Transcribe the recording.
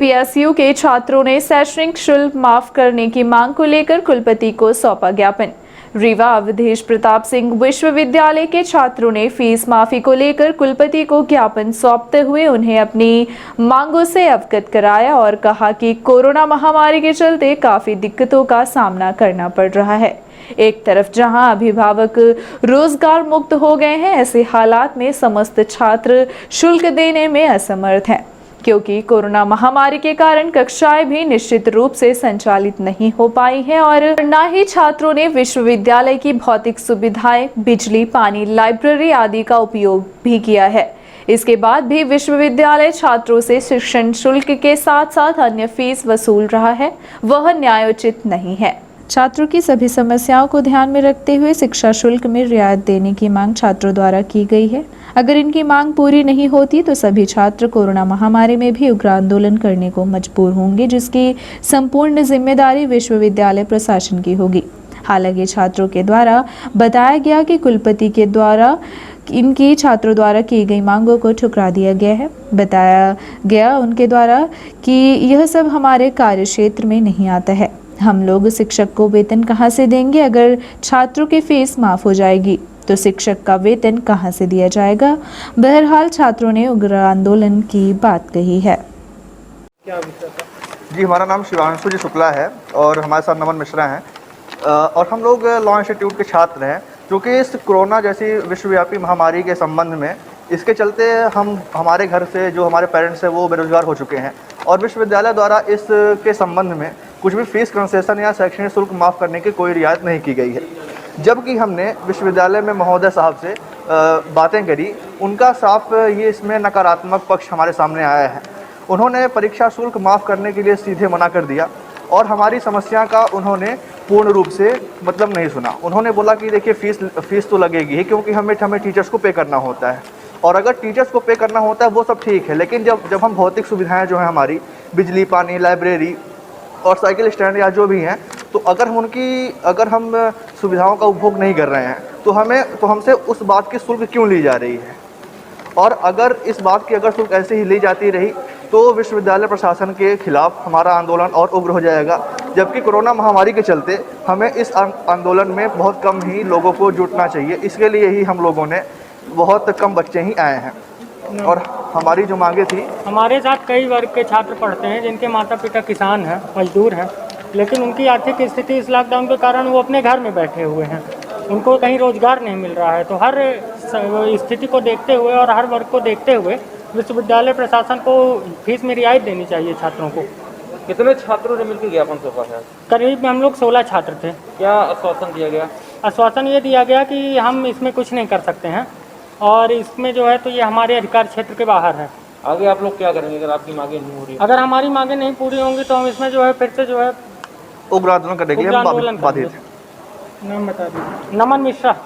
PSU के छात्रों ने शैक्षणिक शुल्क माफ करने की मांग को लेकर कुलपति को सौंपा ज्ञापन। रीवा अवधेश प्रताप सिंह विश्वविद्यालय के छात्रों ने फीस माफी को लेकर कुलपति को ज्ञापन सौंपते हुए उन्हें अपनी मांगों से अवगत कराया और कहा कि कोरोना महामारी के चलते काफी दिक्कतों का सामना करना पड़ रहा है। एक तरफ जहां अभिभावक रोजगार मुक्त हो गए हैं, ऐसे हालात में समस्त छात्र शुल्क देने में असमर्थ हैं, क्योंकि कोरोना महामारी के कारण कक्षाएं भी निश्चित रूप से संचालित नहीं हो पाई हैं और न ही छात्रों ने विश्वविद्यालय की भौतिक सुविधाएं, बिजली, पानी, लाइब्रेरी आदि का उपयोग भी किया है। इसके बाद भी विश्वविद्यालय छात्रों से शिक्षण शुल्क के साथ साथ अन्य फीस वसूल रहा है, वह न्यायोचित नहीं है। छात्रों की सभी समस्याओं को ध्यान में रखते हुए शिक्षा शुल्क में रियायत देने की मांग छात्रों द्वारा की गई है। अगर इनकी मांग पूरी नहीं होती तो सभी छात्र कोरोना महामारी में भी उग्र आंदोलन करने को मजबूर होंगे, जिसकी संपूर्ण जिम्मेदारी विश्वविद्यालय प्रशासन की होगी। हालांकि छात्रों के द्वारा बताया गया कि कुलपति के द्वारा इनकी छात्रों द्वारा की गई मांगों को ठुकरा दिया गया है। बताया गया उनके द्वारा कि यह सब हमारे कार्य क्षेत्र में नहीं आता है। हम लोग शिक्षक को वेतन कहाँ से देंगे? अगर छात्रों की फीस माफ हो जाएगी तो शिक्षक का वेतन कहाँ से दिया जाएगा? बहरहाल छात्रों ने उग्र आंदोलन की बात कही है। जी, हमारा नाम शिवांशु जी शुक्ला है और हमारे साथ नमन मिश्रा हैं और हम लोग लॉ इंस्टीट्यूट के छात्र हैं। क्योंकि इस कोरोना जैसी विश्वव्यापी महामारी के संबंध में इसके चलते हमारे घर से जो हमारे पेरेंट्स हैं वो बेरोजगार हो चुके हैं और विश्वविद्यालय द्वारा इसके संबंध में कुछ भी फीस कंसेशन या शैक्षणिक शुल्क माफ़ करने की कोई रियायत नहीं की गई है। जबकि हमने विश्वविद्यालय में महोदय साहब से बातें करी, उनका साफ ये इसमें नकारात्मक पक्ष हमारे सामने आया है। उन्होंने परीक्षा शुल्क माफ़ करने के लिए सीधे मना कर दिया और हमारी समस्या का उन्होंने पूर्ण रूप से मतलब नहीं सुना। उन्होंने बोला कि देखिए फीस तो लगेगी ही, क्योंकि हमें टीचर्स को पे करना होता है और अगर टीचर्स को पे करना होता है वो सब ठीक है, लेकिन जब हम भौतिक सुविधाएँ जो हैं हमारी बिजली, पानी, लाइब्रेरी और साइकिल स्टैंड या जो भी हैं, तो अगर हम सुविधाओं का उपभोग नहीं कर रहे हैं तो हमसे उस बात की शुल्क क्यों ली जा रही है? और अगर इस बात की अगर शुल्क ऐसे ही ली जाती रही तो विश्वविद्यालय प्रशासन के खिलाफ हमारा आंदोलन और उग्र हो जाएगा। जबकि कोरोना महामारी के चलते हमें इस आंदोलन में बहुत कम ही लोगों को जुटना चाहिए। इसके लिए ही हम लोगों ने बहुत कम बच्चे ही आए हैं और हमारी जो मांगे थी, हमारे साथ कई वर्ग के छात्र पढ़ते हैं जिनके माता पिता किसान हैं, मजदूर हैं, लेकिन उनकी आर्थिक स्थिति इस लॉकडाउन के कारण वो अपने घर में बैठे हुए हैं, उनको कहीं रोजगार नहीं मिल रहा है। तो हर स्थिति को देखते हुए और हर वर्ग को देखते हुए विश्वविद्यालय प्रशासन को फीस में रियायत देनी चाहिए छात्रों को। कितने छात्रों ने मिलकर ज्ञापन सौंपा है? करीब हम लोग 16 छात्र थे। क्या आश्वासन दिया गया? आश्वासन ये दिया गया कि हम इसमें कुछ नहीं कर सकते हैं और इसमें जो है तो ये हमारे अधिकार क्षेत्र के बाहर है। आगे आप लोग क्या करेंगे अगर आपकी मांगे नहीं हो रही? अगर हमारी मांगे नहीं पूरी होंगी तो हम इसमें जो है फिर से जो है उग्र आंदोलन करेंगे। नाम बता दीजिए। नमन मिश्रा।